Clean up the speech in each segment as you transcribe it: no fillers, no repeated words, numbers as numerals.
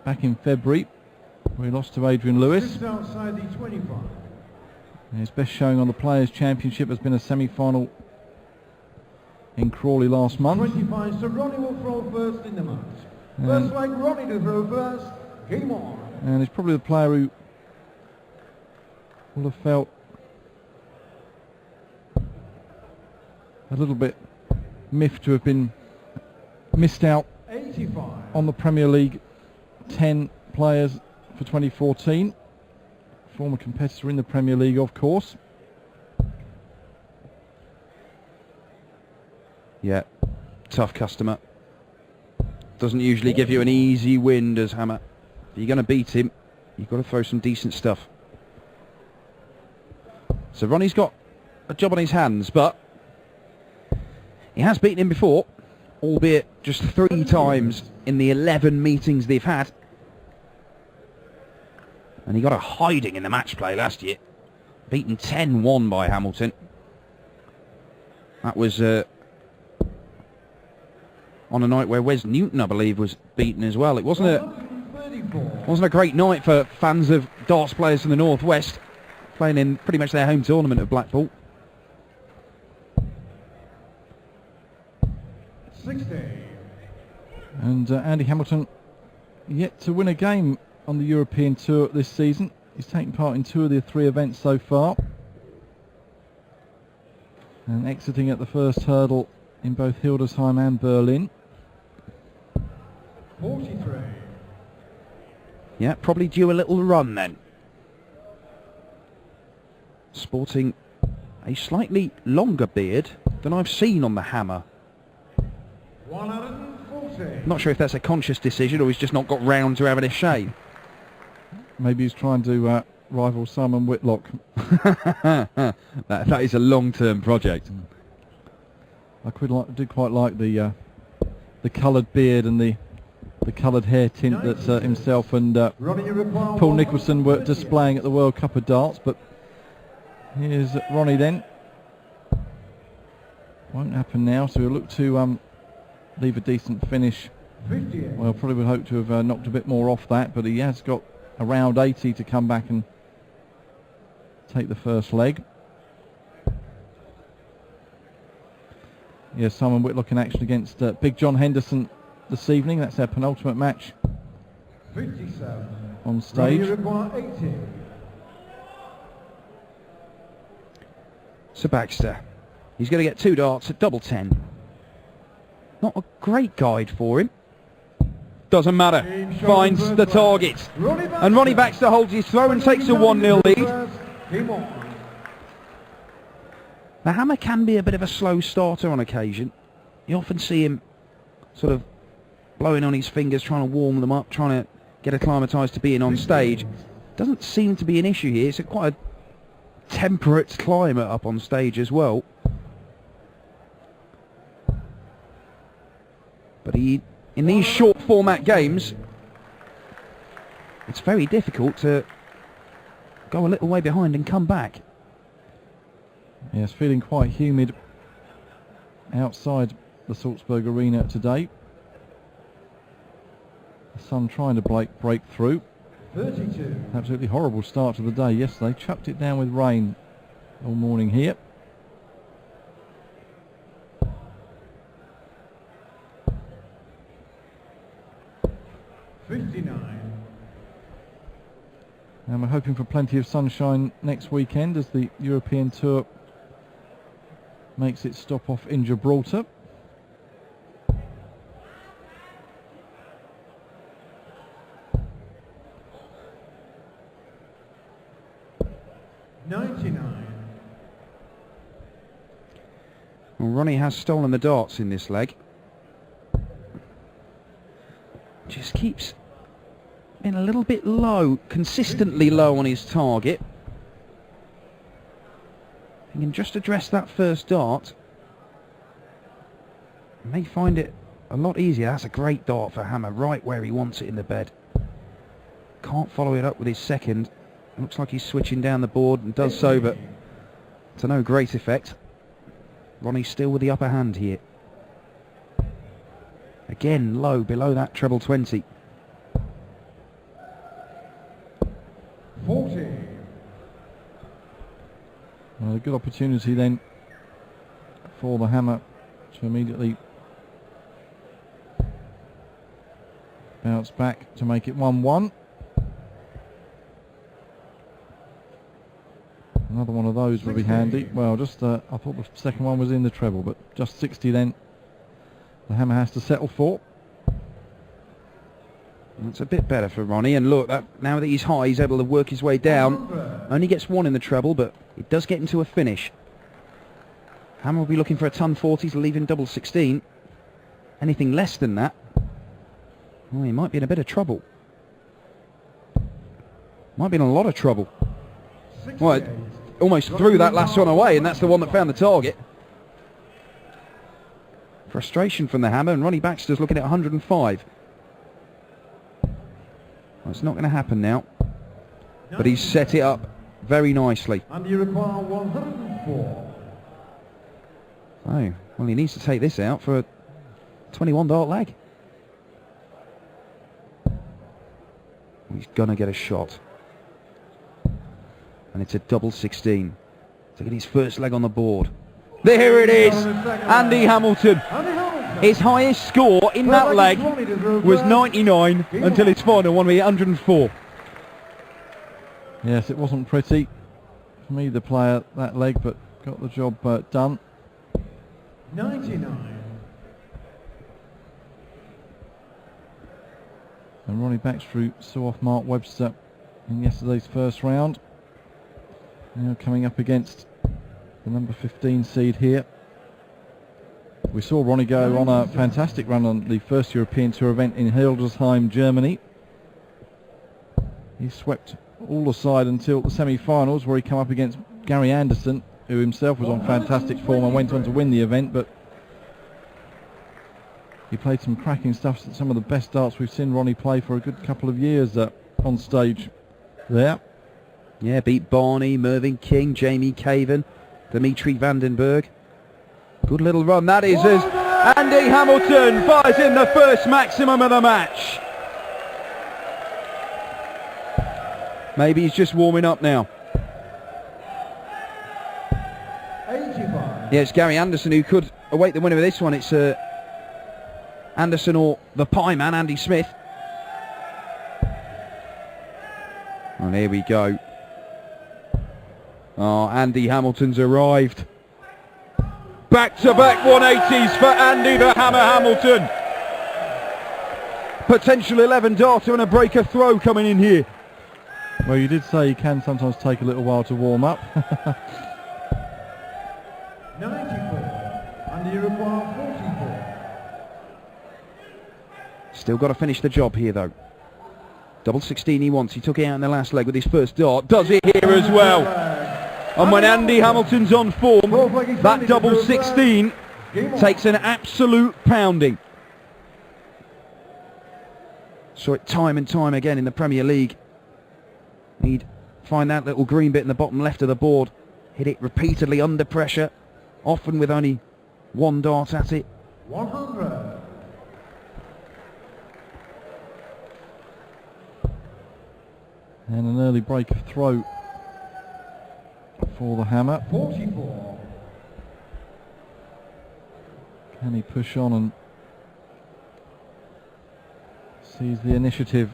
back in February, where he lost to Adrian Lewis. Just outside the 25. And his best showing on the Players' Championship has been a semi-final in Crawley last month. 25, so Ronnie will throw first in the match. First leg, Ronnie to throw first. Game on. And he's probably the player who will have felt a little bit miffed to have been missed out 85. on the Premier League 10 players for 2014. Former competitor in the Premier League, of course. Yeah, tough customer. Doesn't usually give you an easy win, does Hammer. If you're going to beat him, you've got to throw some decent stuff. So Ronnie's got a job on his hands, but he has beaten him before, albeit just 3 times in the 11 meetings they've had. And he got a hiding in the match play last year. Beaten 10-1 by Hamilton. That was on a night where Wes Newton, I believe, was beaten as well. It wasn't a great night for fans of darts players from the Northwest, playing in pretty much their home tournament of Blackpool. 60. And Andy Hamilton yet to win a game on the European Tour this season. He's taken part in 2 of the 3 events so far. And exiting at the first hurdle in both Hildesheim and Berlin. 43. Yeah, probably due a little run then. Sporting a slightly longer beard than I've seen on the Hammer. 140. Not sure if that's a conscious decision or he's just not got round to having a shave. Maybe he's trying to rival Simon Whitlock. that is a long-term project. I do quite like the coloured beard and the coloured hair tint that himself and Paul Nicholson were displaying at the World Cup of Darts. But here's Ronnie then. Won't happen now, so he'll look to leave a decent finish. 58. Well, probably would hope to have knocked a bit more off that, but he has got around 80 to come back and take the first leg. Yeah, Simon Whitlock in action against Big John Henderson this evening. That's their penultimate match 57. on stage. 80. So Baxter, he's going to get 2 darts at double 10. Not a great guide for him. Doesn't matter. Finds the target. And Ronnie Baxter holds his throw and takes a 1-0 lead. The Hammer can be a bit of a slow starter on occasion. You often see him sort of blowing on his fingers, trying to warm them up, trying to get acclimatised to being on stage. Doesn't seem to be an issue here. It's quite a temperate climate up on stage as well. But in these short format games, it's very difficult to go a little way behind and come back. Yeah, it's feeling quite humid outside the Salzburg Arena today. The sun trying to break through. 32. Absolutely horrible start to the day yesterday. Chucked it down with rain all morning here. And we're hoping for plenty of sunshine next weekend as the European Tour makes its stop off in Gibraltar. Well, Ronnie has stolen the darts in this leg. Just keeps being a little bit low, consistently low on his target. He can just address that first dart. He may find it a lot easier. That's a great dart for Hammer, right where he wants it in the bed. Can't follow it up with his second. Looks like he's switching down the board and does so, but to no great effect. Ronnie's still with the upper hand here. Again, low, below that treble 20. A good opportunity then for the hammer to immediately bounce back to make it 1-1. Another one of those would be handy. Well, just I thought the second one was in the treble, but just 60 then the hammer has to settle for. That's a bit better for Ronnie, and look, now that he's high, he's able to work his way down. Only gets one in the treble, but it does get into a finish. Hammer will be looking for a ton 40 to leave him double 16. Anything less than that, well, he might be in a bit of trouble. Might be in a lot of trouble. Well, it almost threw that last one away, and that's the one that found the target. Frustration from the hammer, and Ronnie Baxter's looking at 105. Well, it's not going to happen now, but he's set it up very nicely. And you require 104. Oh, well, he needs to take this out for a 21 dart leg. He's going to get a shot. And it's a double 16. Taking his first leg on the board. There it is! Andy Hamilton. His highest score in that leg was 99 until his final one with 104. Yes, it wasn't pretty for either player that leg, but got the job done. 99. And Ronnie Baxter saw off Mark Webster in yesterday's first round. Now coming up against the number 15 seed here. We saw Ronnie go on a fantastic run on the first European Tour event in Hildesheim, Germany. He swept all aside until the semi-finals, where he came up against Gary Anderson, who himself was on fantastic form and went on to win the event, but he played some cracking stuff, some of the best darts we've seen Ronnie play for a good couple of years on stage there. Yeah, beat Barney, Mervyn King, Jamie Caven, Dimitri Vandenberg. Good little run that is, as Andy Hamilton fires in the first maximum of the match. Maybe he's just warming up now. 85. Yeah, it's Gary Anderson who could await the winner of this one. It's Anderson or the Pie Man, Andy Smith. And here we go. Oh, Andy Hamilton's arrived. Back-to-back 180s for Andy the Hammer Hamilton. Potential 11 darter and a breaker throw coming in here. Well, you did say he can sometimes take a little while to warm up. 94. And you require 44. Still got to finish the job here, though. Double 16 he wants. He took it out in the last leg with his first dart. Does it here as well. And when Andy Hamilton's on form, that double 16 takes an absolute pounding. Saw it time and time again in the Premier League. He'd find that little green bit in the bottom left of the board. Hit it repeatedly under pressure, often with only one dart at it. 100. And an early break of throw for the hammer. 44. Can he push on and seize the initiative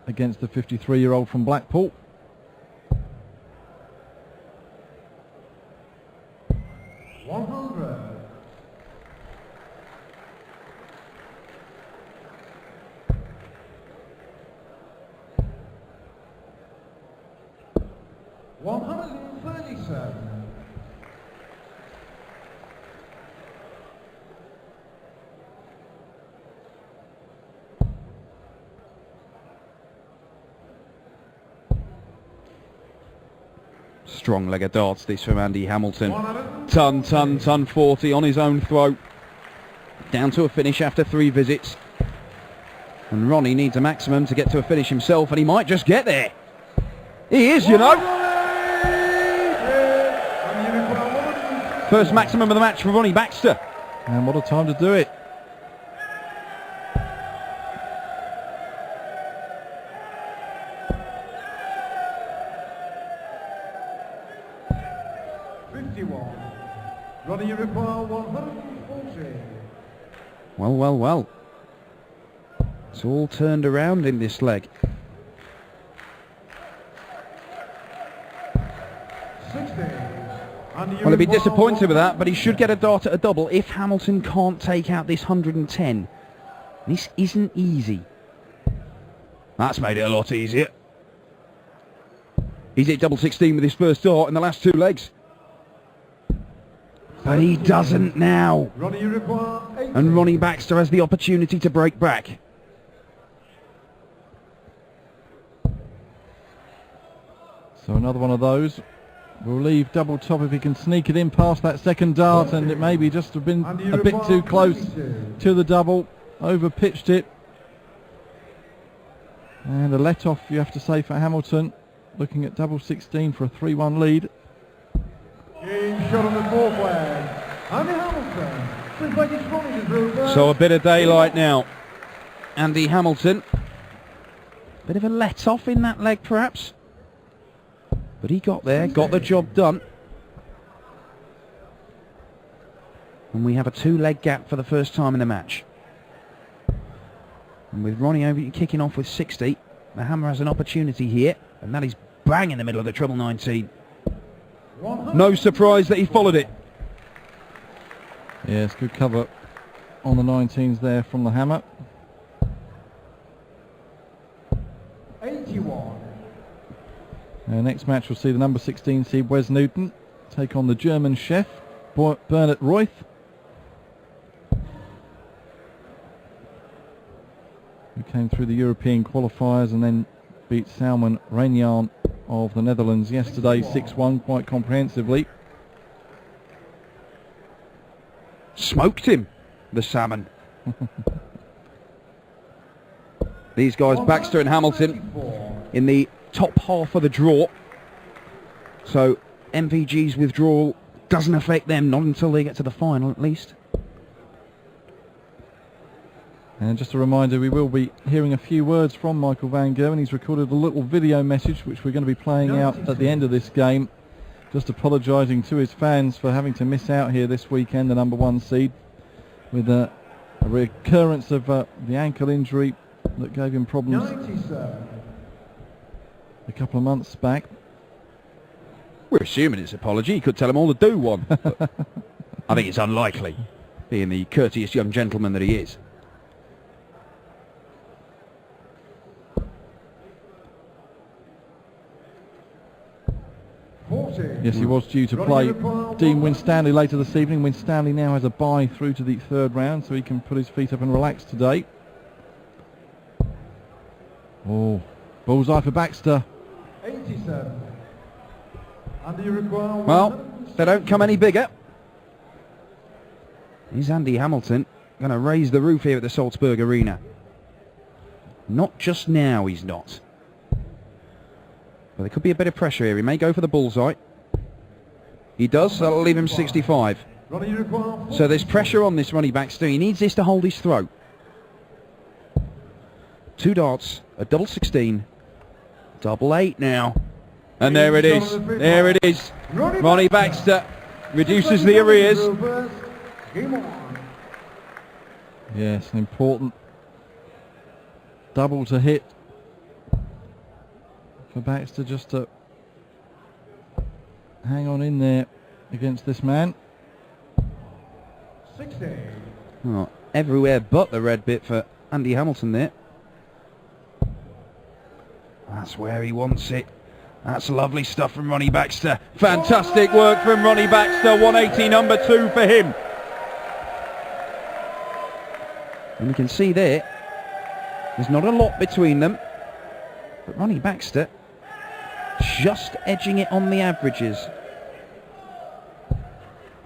against the 53-year-old from Blackpool? Strong leg of darts this from Andy Hamilton. Ton 40 on his own throat. Down to a finish after 3 visits. And Ronnie needs a maximum to get to a finish himself, and he might just get there. He is, you know. First maximum of the match for Ronnie Baxter. And what a time to do it. 81. Ronnie, you require 140. Well, well, well. It's all turned around in this leg. 60. Well, he'd be disappointed with that, but he should get a dart at a double if Hamilton can't take out this 110. This isn't easy. That's made it a lot easier. He's hit double 16 with his first dart in the last 2 legs. But he doesn't now. Ronnie, you require 80. And Ronnie Baxter has the opportunity to break back. So another one of those. We'll leave double top if he can sneak it in past that second dart, and it maybe just have been a bit too close to the double. Over pitched it. And a let off, you have to say, for Hamilton. Looking at double 16 for a 3-1 lead. Game shot on the fourth flag. Andy Hamilton. Seems like he's running his reverse. So a bit of daylight now. Andy Hamilton. Bit of a let off in that leg perhaps. But he got there, got the job done. And we have a 2-leg gap for the first time in the match. And with Ronnie over kicking off with 60, the Hammer has an opportunity here. And that is bang in the middle of the treble 19. No surprise that he followed it. Yes, good cover on the 19s there from the Hammer. 81. Next match we'll see the number 16 seed Wes Newton take on the German chef Bernhard Reuth. Who came through the European qualifiers and then beat Salman Reignan of the Netherlands yesterday 6-1 quite comprehensively. Smoked him, the Salmon. These guys, Baxter and Hamilton, in the top half of the draw. So MVG's withdrawal doesn't affect them, not until they get to the final at least. And just a reminder, we will be hearing a few words from Michael van Gerwen. He's recorded a little video message which we're going to be playing out at the end of this game. Just apologising to his fans for having to miss out here this weekend, the number 1 seed, with a recurrence of the ankle injury that gave him problems 97. a couple of months back. We're assuming it's an apology. He could tell them all to do one. But I think it's unlikely, being the courteous young gentleman that he is. Yes, he was due to play Dean Winstanley later this evening. Winstanley now has a bye through to the 3rd round, so he can put his feet up and relax today. Oh, bullseye for Baxter. 87. Andy, you require Well, they don't come any bigger. Is Andy Hamilton going to raise the roof here at the Salzburg Arena? Not just now, he's not. But there could be a bit of pressure here. He may go for the bullseye. He does, so that'll leave him 65. Ronnie, you require 40. So there's pressure on this Ronnie Baxter. He needs this to hold his throat. 2 darts, a double 16, double 8 now. And there it is. There it is. Ronnie Baxter reduces the arrears. Game on. Yes, an important double to hit for Baxter, just to hang on in there against this man. 60. Oh, everywhere but the red bit for Andy Hamilton there. That's where he wants it. That's lovely stuff from Ronnie Baxter. Fantastic work from Ronnie Baxter. 180 number 2 for him. And you can see there, there's not a lot between them. But Ronnie Baxter just edging it on the averages.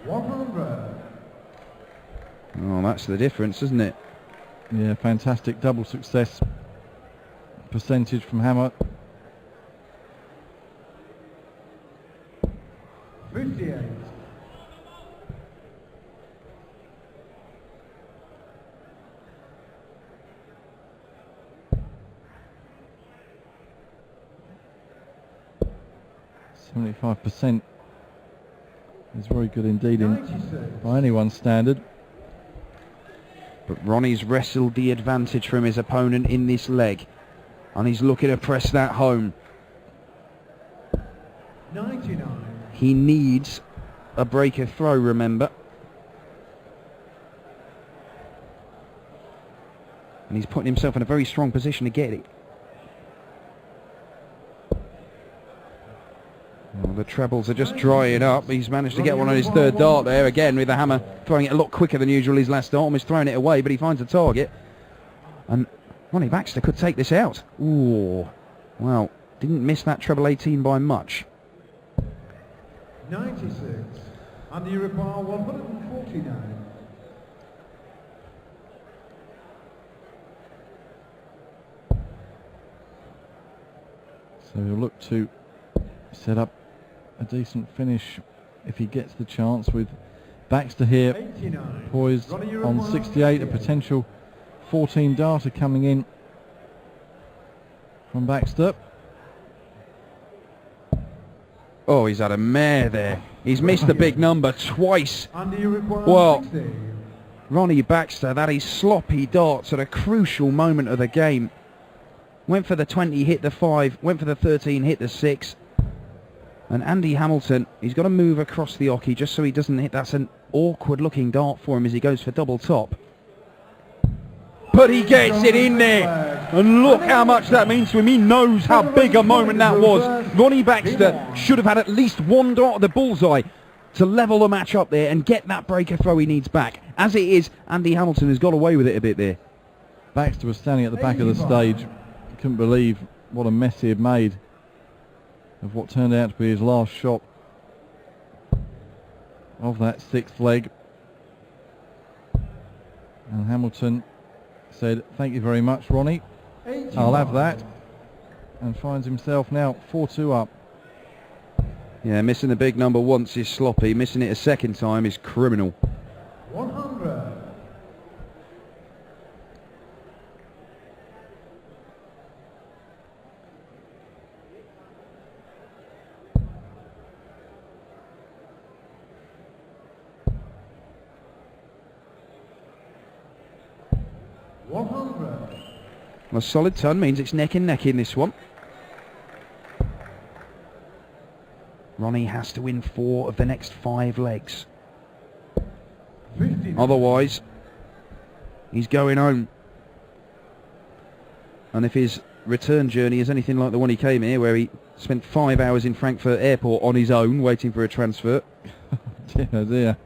100. Oh, that's the difference, isn't it? Yeah, fantastic double success percentage from Hammer. 58. %. He's very good indeed in, 96. by anyone's standard. But Ronnie's wrestled the advantage from his opponent in this leg, and he's looking to press that home. 99. He needs a breaker throw, remember. And he's putting himself in a very strong position to get it. Well, the trebles are just drying up. He's managed to get one on his third dart there, again with the hammer, throwing it a lot quicker than usual his last dart. Almost throwing it away, but he finds a target. And Ronnie Baxter could take this out. Ooh, well, didn't miss that treble 18 by much. 96. And you require 149. So he'll look to set up a decent finish if he gets the chance, with Baxter here 89. poised on 68, a potential 14 darter coming in from Baxter. Oh, he's had a mare there. He's missed the big number twice. And you require Well, 60. Ronnie Baxter, that is sloppy darts at a crucial moment of the game. Went for the 20, hit the 5, went for the 13, hit the 6. And Andy Hamilton, he's got to move across the oche just so he doesn't hit. That's an awkward looking dart for him as he goes for double top. But he gets it in there. And look how much that means to him. He knows how big a moment that was. Ronnie Baxter should have had at least one dart at the bullseye to level the match up there and get that breaker throw he needs back. As it is, Andy Hamilton has got away with it a bit there. Baxter was standing at the back of the stage. Couldn't believe what a mess he had made of what turned out to be his last shot of that sixth leg. And Hamilton said, "Thank you very much, Ronnie. I'll have that." And finds himself now 4-2 up. Yeah, missing the big number once is sloppy. Missing it a second time is criminal. 100. A solid ton means it's neck and neck in this one. Ronnie has to win 4 of the next 5 legs. 50. Otherwise, he's going home. And if his return journey is anything like the one he came here, where he spent 5 hours in Frankfurt Airport on his own, waiting for a transfer. Dear, dear.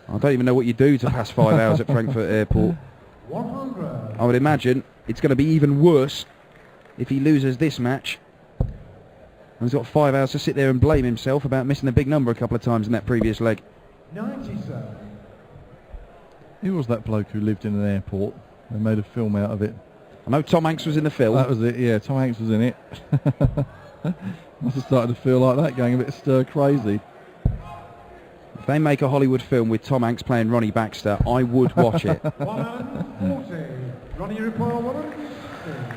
I don't even know what you do to pass 5 hours at Frankfurt Airport. 100. I would imagine it's going to be even worse if he loses this match. And he's got 5 hours to sit there and blame himself about missing a big number a couple of times in that previous leg. 97. Who was that bloke who lived in an airport? They made a film out of it. I know Tom Hanks was in the film. That was it, yeah. Tom Hanks was in it. Must have started to feel like that, going a bit stir crazy. If they make a Hollywood film with Tom Hanks playing Ronnie Baxter, I would watch it. 140. Ronnie, you require 160.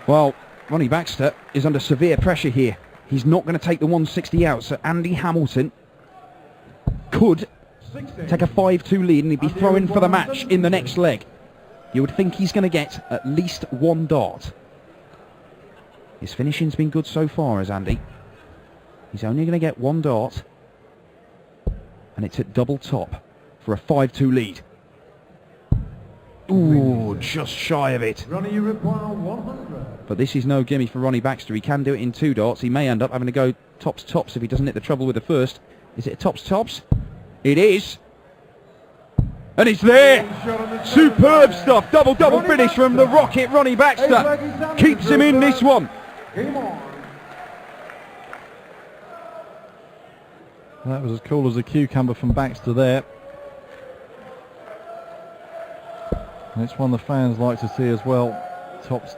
Well, Ronnie Baxter is under severe pressure here. He's not going to take the 160 out, so Andy Hamilton could 60. take a 5-2 lead and he'd be throwing for the match in the next leg. You would think he's going to get at least 1 dart. His finishing's been good so far, as Andy. He's only going to get 1 dart, and it's at double top for a 5-2 lead. Ooh, just shy of it. Ronnie, you require 100. But this is no gimme for Ronnie Baxter. He can do it in 2 darts. He may end up having to go tops if he doesn't hit the treble with the first. Is it a tops? It is. And it's there. Superb stuff. Double finish from the Rocket. Ronnie Baxter keeps him in this one. Game on. That was as cool as a cucumber from Baxter there. And it's one the fans like to see as well. Tops.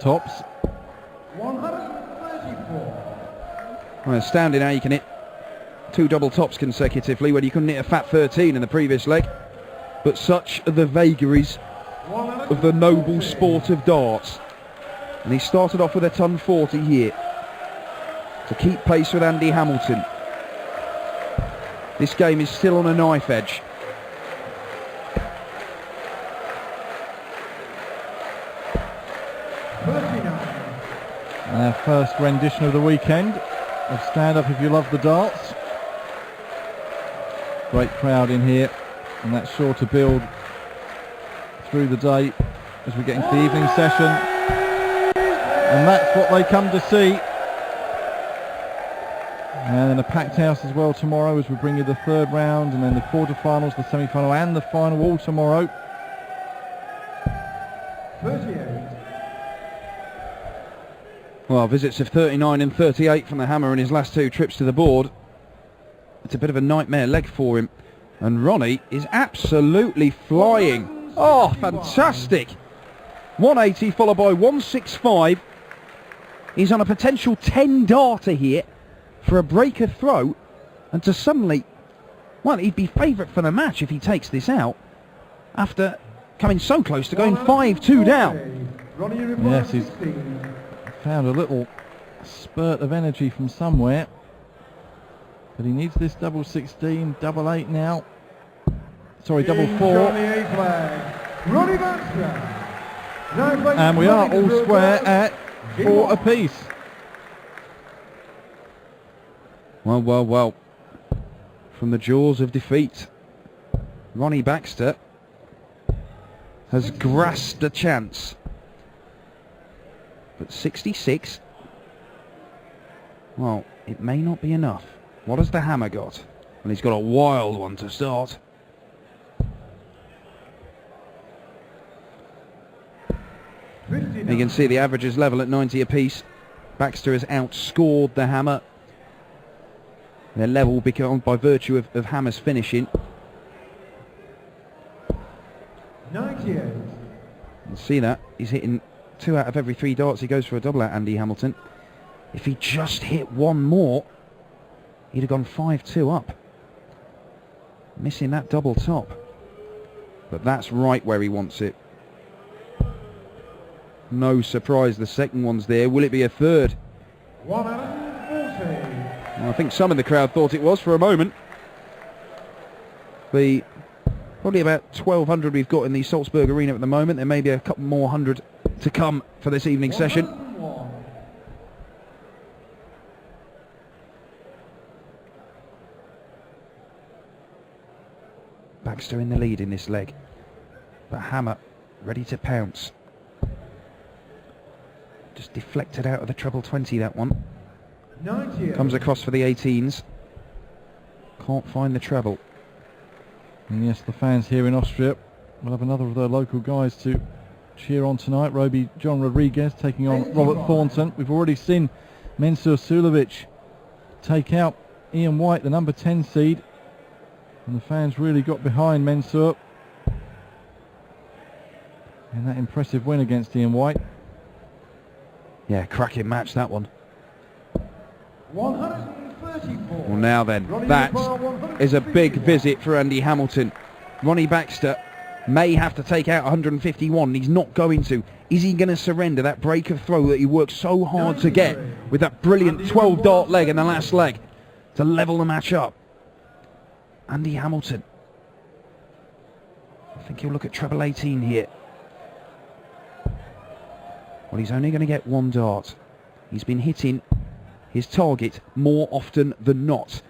134. Well, astounding how you can hit 2 double tops consecutively when you couldn't hit a fat 13 in the previous leg. But such are the vagaries of the noble sport of darts. And he started off with a ton 40 here to keep pace with Andy Hamilton. This game is still on a knife edge. And our first rendition of the weekend of Stand Up If You Love the Darts. Great crowd in here, and that's sure to build through the day as we get into the evening session. And that's what they come to see. And then a packed house as well tomorrow as we bring you the third round, and then the quarterfinals, the semi-final and the final all tomorrow. 38. Well, visits of 39 and 38 from the hammer in his last two trips to the board. It's a bit of a nightmare leg for him. And Ronnie is absolutely flying. Oh, fantastic. 180 followed by 165. He's on a potential 10 darter here for a breaker throw. And to suddenly, well, he'd be favourite for the match if he takes this out after coming so close to going 5-2 down. Yes, he's found a little spurt of energy from somewhere. But he needs this double 16, double 8 now. Sorry, double 4. Ronnie Baxter. And we are all square at 4 apiece. Well, well, well. From the jaws of defeat, Ronnie Baxter has grasped a chance. But 66, well, it may not be enough. What has the hammer got? Well, he's got a wild one to start. You can see the average is level at 90 apiece. Baxter has outscored the hammer. They're level because by virtue of hammer's finishing. 98. You'll see that. He's hitting 2 out of every 3 darts he goes for a double at, Andy Hamilton. If he just hit one more, he'd have gone 5-2 up. Missing that double top. But that's right where he wants it. No surprise the second one's there. Will it be a third? 140. Well, I think some in the crowd thought it was for a moment. The probably about 1,200 we've got in the Salzburg Arena at the moment. There may be a couple more hundred to come for this evening session. Baxter in the lead in this leg, but hammer ready to pounce. Just deflected out of the treble 20, that one. 90. Comes across for the 18s. Can't find the treble. And yes, the fans here in Austria will have another of their local guys to cheer on tonight. Roby John Rodriguez taking on Robert Thornton. We've already seen Mensur Sulovic take out Ian White, the number 10 seed. And the fans really got behind Mensur in that impressive win against Ian White. Yeah, cracking match, that one. 134. Well, now then, that is a big visit for Andy Hamilton. Ronnie Baxter may have to take out 151. He's not going to. Is he going to surrender that break of throw that he worked so hard to get with that brilliant 12 dart leg in the last leg to level the match up? Andy Hamilton. I think he'll look at treble 18 here. Well, he's only going to get 1 dart. He's been hitting his target more often than not.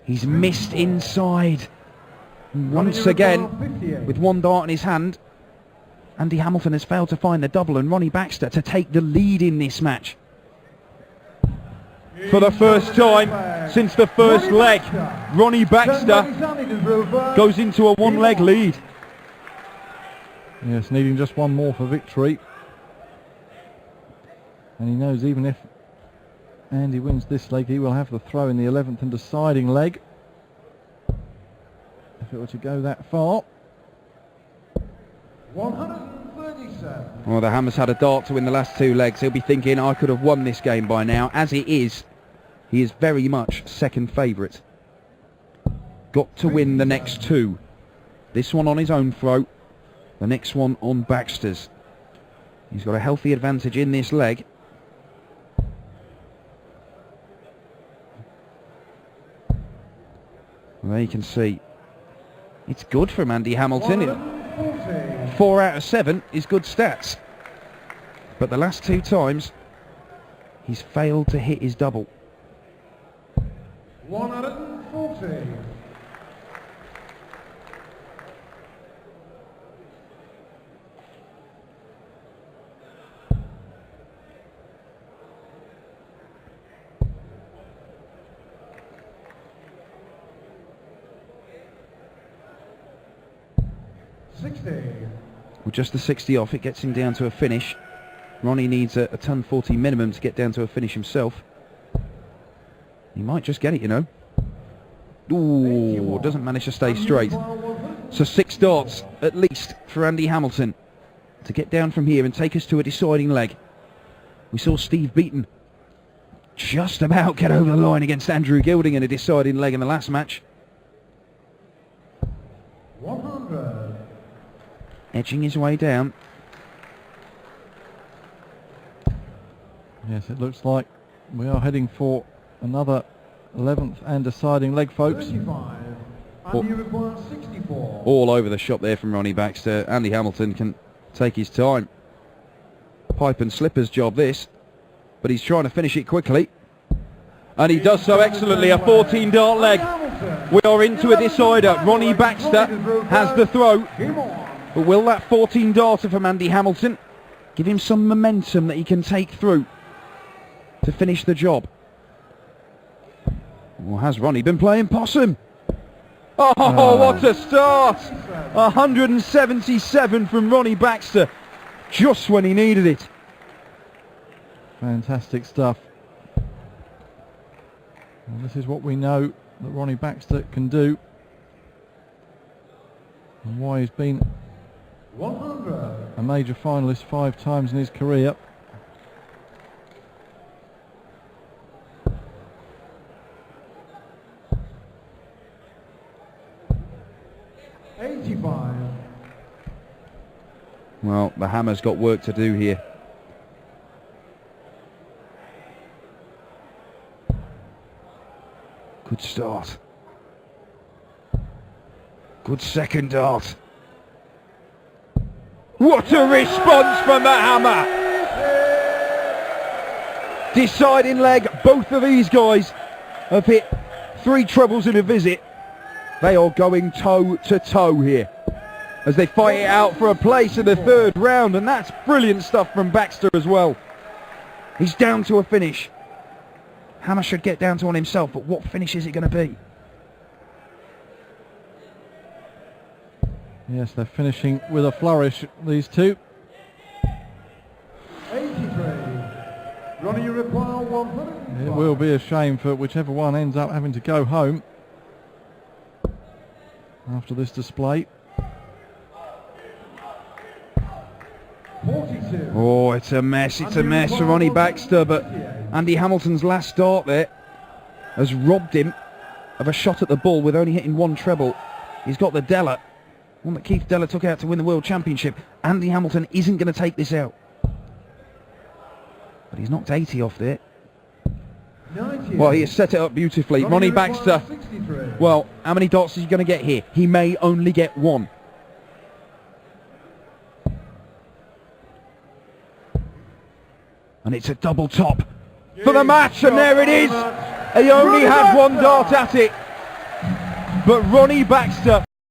He's missed inside. Once again, with 1 dart in his hand, Andy Hamilton has failed to find the double, and Ronnie Baxter to take the lead in this match. For the first time since the first leg, Ronnie Baxter goes into a 1-leg lead. Yes, needing just 1 more for victory. And he knows even if Andy wins this leg, he will have the throw in the 11th and deciding leg, if it were to go that far. 137. Well, the hammer's had a dart to win the last 2 legs. He'll be thinking, I could have won this game by now. As it is, he is very much second favourite. Got to win the next 2. This one on his own throat, the next one on Baxter's. He's got a healthy advantage in this leg. Well, there you can see. It's good from Andy Hamilton. 140. 4 out of 7 is good stats. But the last 2 times, he's failed to hit his double. 140. With just the 60 off, it gets him down to a finish. Ronnie needs a ton 40 minimum to get down to a finish himself. He might just get it, you know. Ooh, doesn't manage to stay straight. So 6 darts, at least, for Andy Hamilton to get down from here and take us to a deciding leg. We saw Steve Beaton just about get over the line against Andrew Gilding in a deciding leg in the last match. 100. Edging his way down. Yes, it looks like we are heading for another 11th and deciding leg, folks. 35. And you require 64. All over the shop there from Ronnie Baxter. Andy Hamilton can take his time. Pipe and slippers job this, but he's trying to finish it quickly. And he does so excellently, a 14 dart leg. We are into a decider. Ronnie Baxter has the throw. But will that 14 darter from Andy Hamilton give him some momentum that he can take through to finish the job? Or has Ronnie been playing possum? Oh, what a start! 177 from Ronnie Baxter, just when he needed it. Fantastic stuff. Well, this is what we know that Ronnie Baxter can do, and why he's been 100. a major finalist 5 times in his career. Well, the hammer's got work to do here. Good start. Good second dart. What a response from the hammer! Deciding leg, both of these guys have hit 3 trebles in a visit. They are going toe to toe here as they fight it out for a place in the 3rd round, and that's brilliant stuff from Baxter as well. He's down to a finish. Hammer should get down to one himself, but what finish is it going to be? Yes, they're finishing with a flourish, these two. 83. Ronnie, you require 100. It will be a shame for whichever one ends up having to go home after this display. 42. Oh, it's a mess for Ronnie Baxter, but Andy Hamilton's last start there has robbed him of a shot at the ball with only hitting 1 treble. He's got the Della, one that Keith Della took out to win the World Championship. Andy Hamilton isn't going to take this out. But he's knocked 80 off there. 90. Well, he has set it up beautifully. Ronnie Baxter, 63. well, how many dots is he going to get here? He may only get 1. And it's a double top for the match, and there it is. He only had 1 dart at it. But Ronnie Baxter